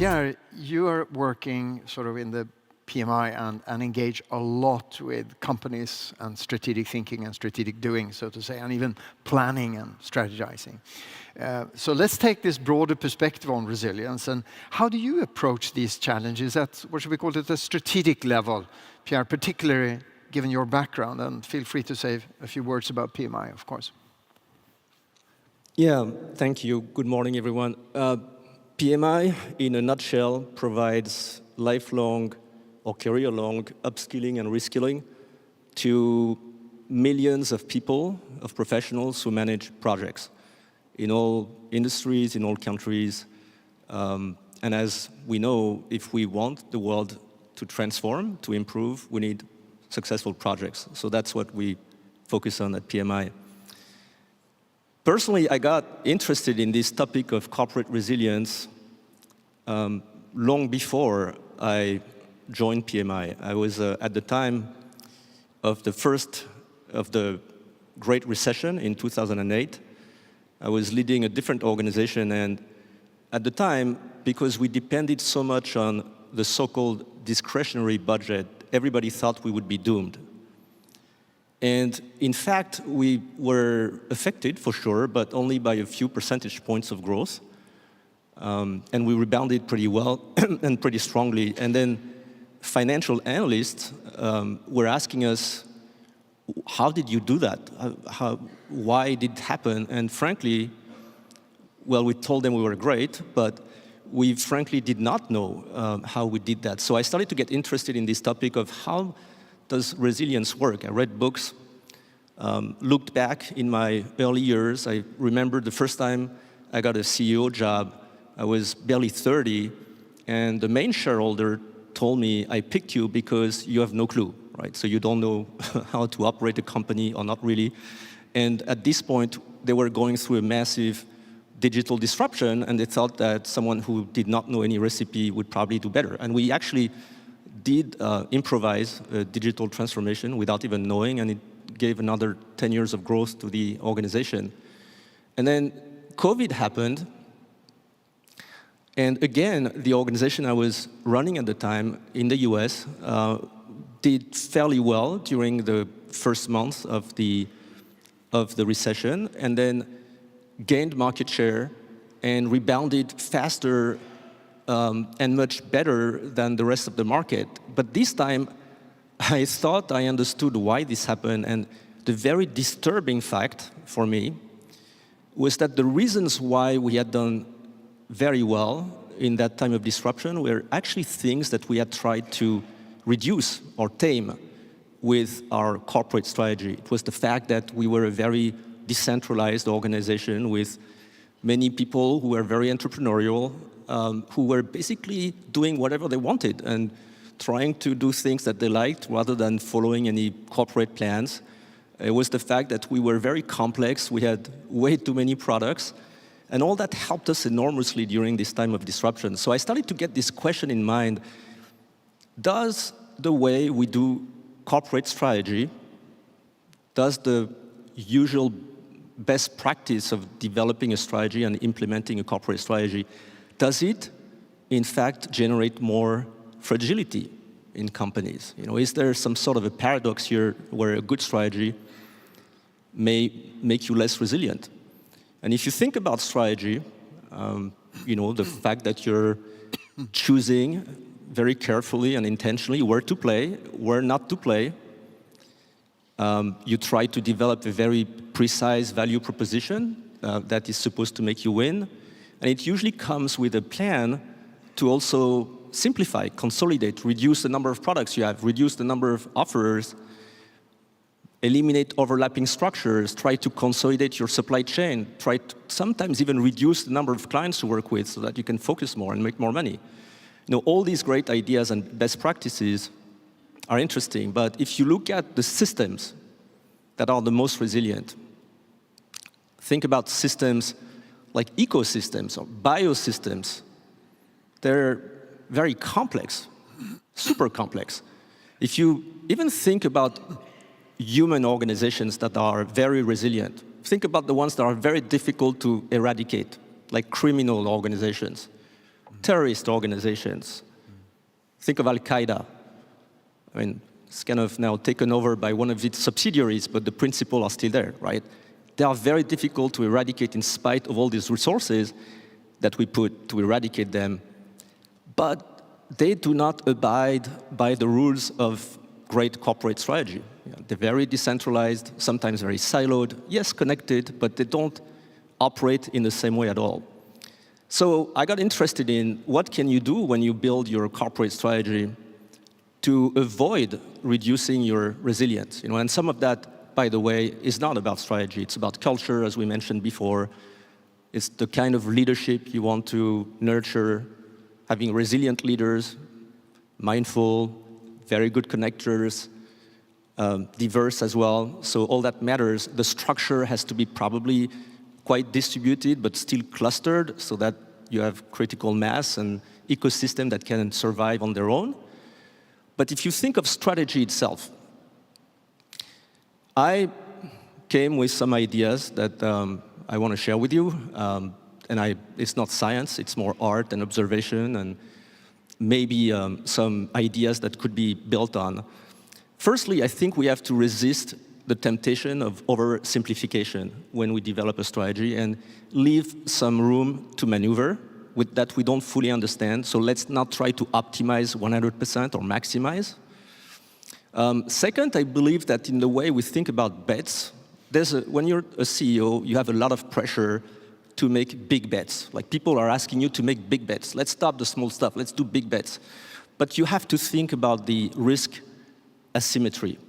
Pierre, you are working sort of in the PMI and engage a lot with companies and strategic thinking and strategic doing, so to say, and even planning and strategizing. So let's take this broader perspective on resilience. And how do you approach these challenges at, what should we call it, a strategic level, Pierre, particularly given your background? And feel free to say a few words about PMI, of course. Yeah, thank you. Good morning, everyone. PMI, in a nutshell, provides lifelong or career-long upskilling and reskilling to millions of people, of professionals who manage projects in all industries, in all countries. And as we know, if we want the world to transform, to improve, we need successful projects. So that's what we focus on at PMI. Personally, I got interested in this topic of corporate resilience long before I joined PMI. I was at the time of the Great Recession in 2008. I was leading a different organization, and at the time, because we depended so much on the so-called discretionary budget, everybody thought we would be doomed. And in fact, we were affected, for sure, but only by a few percentage points of growth. And we rebounded pretty well and pretty strongly. And then financial analysts were asking us, how did you do that? Why did it happen? And frankly, well, we told them we were great, but we frankly did not know how we did that. So I started to get interested in this topic of how does resilience work? I read books, looked back in my early years. I remember the first time I got a CEO job, I was barely 30, and the main shareholder told me, I picked you because you have no clue, right? So you don't know how to operate a company or not really. And at this point, they were going through a massive digital disruption, and they thought that someone who did not know any recipe would probably do better. And we actually did improvise a digital transformation without even knowing, and it gave another 10 years of growth to the organization. And then COVID happened, and again, the organization I was running at the time in the US did fairly well during the first month of the recession, and then gained market share and rebounded faster and much better than the rest of the market. But this time, I thought I understood why this happened, and the very disturbing fact for me was that the reasons why we had done very well in that time of disruption were actually things that we had tried to reduce or tame with our corporate strategy. It was the fact that we were a very decentralized organization with many people who were very entrepreneurial, who were basically doing whatever they wanted and trying to do things that they liked rather than following any corporate plans. It was the fact that we were very complex, we had way too many products, and all that helped us enormously during this time of disruption. So I started to get this question in mind: does the way we do corporate strategy, does the usual best practice of developing a strategy and implementing a corporate strategy, does it, in fact, generate more fragility in companies? You know, is there some sort of a paradox here where a good strategy may make you less resilient? And if you think about strategy, you know, the fact that you're choosing very carefully and intentionally where to play, where not to play, you try to develop a very precise value proposition that is supposed to make you win. And it usually comes with a plan to also simplify, consolidate, reduce the number of products you have, reduce the number of offerers, eliminate overlapping structures, try to consolidate your supply chain, try to sometimes even reduce the number of clients you work with so that you can focus more and make more money. You know, all these great ideas and best practices are interesting, but if you look at the systems that are the most resilient, think about systems like ecosystems or biosystems. They're very complex, super complex. If you even think about human organizations that are very resilient, think about the ones that are very difficult to eradicate, like criminal organizations. terrorist organizations. Think of Al-Qaeda. I mean, it's kind of now taken over by one of its subsidiaries, but the principles are still there, right? They are very difficult to eradicate in spite of all these resources that we put to eradicate them. But they do not abide by the rules of great corporate strategy. They're very decentralized, sometimes very siloed, yes, connected, but they don't operate in the same way at all. So I got interested in what can you do when you build your corporate strategy to avoid reducing your resilience. And some of that, by the way, is not about strategy. It's about culture, as we mentioned before. It's the kind of leadership you want to nurture, having resilient leaders, mindful, very good connectors, diverse as well. So all that matters. The structure has to be probably quite distributed, but still clustered, so that you have critical mass and ecosystem that can survive on their own. But if you think of strategy itself, I came with some ideas that I want to share with you. It's not science, it's more art and observation and maybe some ideas that could be built on. Firstly, I think we have to resist the temptation of oversimplification when we develop a strategy and leave some room to maneuver with that we don't fully understand. So let's not try to optimize 100% or maximize. Second, I believe that in the way we think about bets, when you're a CEO, you have a lot of pressure to make big bets. Like people are asking you to make big bets. Let's stop the small stuff, let's do big bets. But you have to think about the risk asymmetry,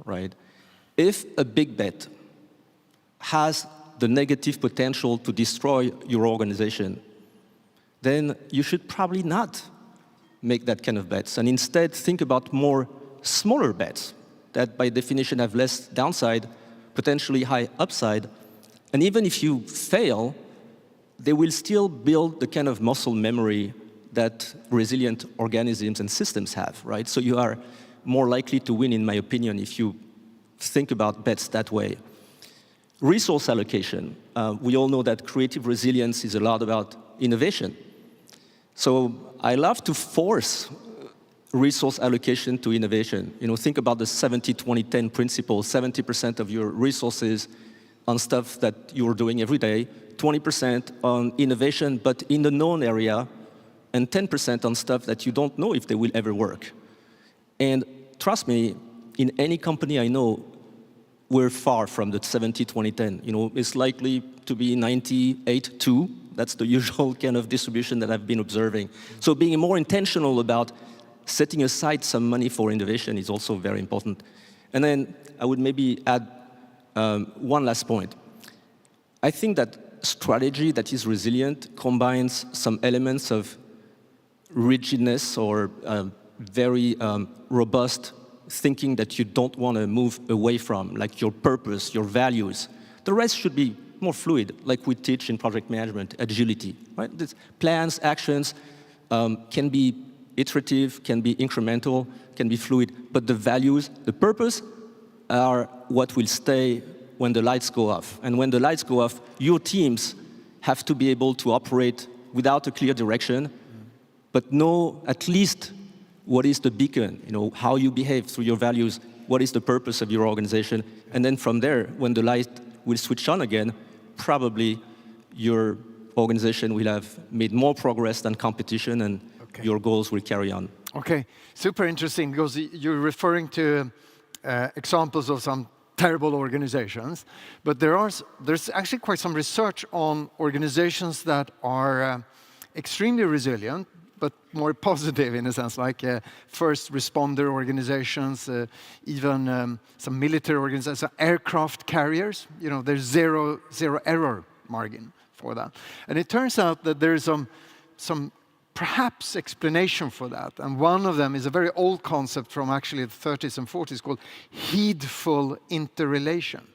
right? If a big bet has the negative potential to destroy your organization, then you should probably not make that kind of bets, and instead think about more smaller bets that by definition have less downside, potentially high upside, and even if you fail, they will still build the kind of muscle memory that resilient organisms and systems have, right? So you are more likely to win, in my opinion, if you think about bets that way. Resource allocation. We all know that creative resilience is a lot about innovation. So I love to force resource allocation to innovation. Think about the 70-20-10 principle. 70% of your resources on stuff that you're doing every day, 20% on innovation, but in the known area, and 10% on stuff that you don't know if they will ever work. And trust me, in any company I know, we're far from the 70-20-10. It's likely to be 98-2. That's the usual kind of distribution that I've been observing. So being more intentional about setting aside some money for innovation is also very important. And then I would maybe add one last point. I think that strategy that is resilient combines some elements of rigidness or very robust thinking that you don't want to move away from, like your purpose, your values. The rest should be more fluid, like we teach in project management, agility, right? These plans, actions can be iterative, can be incremental, can be fluid, but the values, the purpose are what will stay when the lights go off. And when the lights go off, your teams have to be able to operate without a clear direction, but know at least what is the beacon, how you behave through your values, what is the purpose of your organization, and then from there, when the light will switch on again, probably your organization will have made more progress than competition, and your goals will carry on. Okay, super interesting, because you're referring to examples of some terrible organizations, but there's actually quite some research on organizations that are extremely resilient, but more positive in a sense, like first responder organizations, even some military organizations, aircraft carriers. There's zero error margin for that. And it turns out that there's some perhaps explanation for that. And one of them is a very old concept from actually the 30s and 40s called heedful interrelation,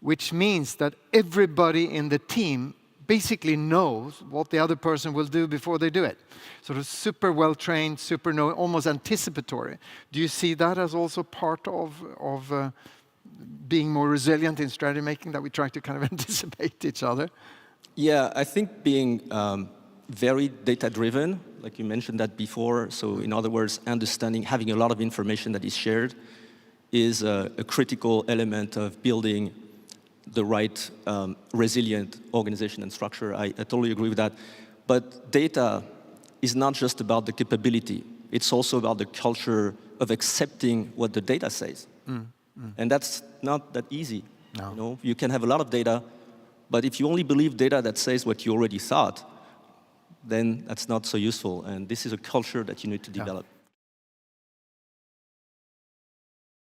which means that everybody in the team basically knows what the other person will do before they do it. Sort of super well-trained, super know, almost anticipatory. Do you see that as also part of being more resilient in strategy making, that we try to kind of anticipate each other? Yeah, I think being very data-driven, like you mentioned that before. So in other words, understanding, having a lot of information that is shared is a critical element of building the right resilient organization and structure. I totally agree with that. But data is not just about the capability. It's also about the culture of accepting what the data says. And that's not that easy. No. You know, you can have a lot of data, but if you only believe data that says what you already thought, then that's not so useful. And this is a culture that you need to develop.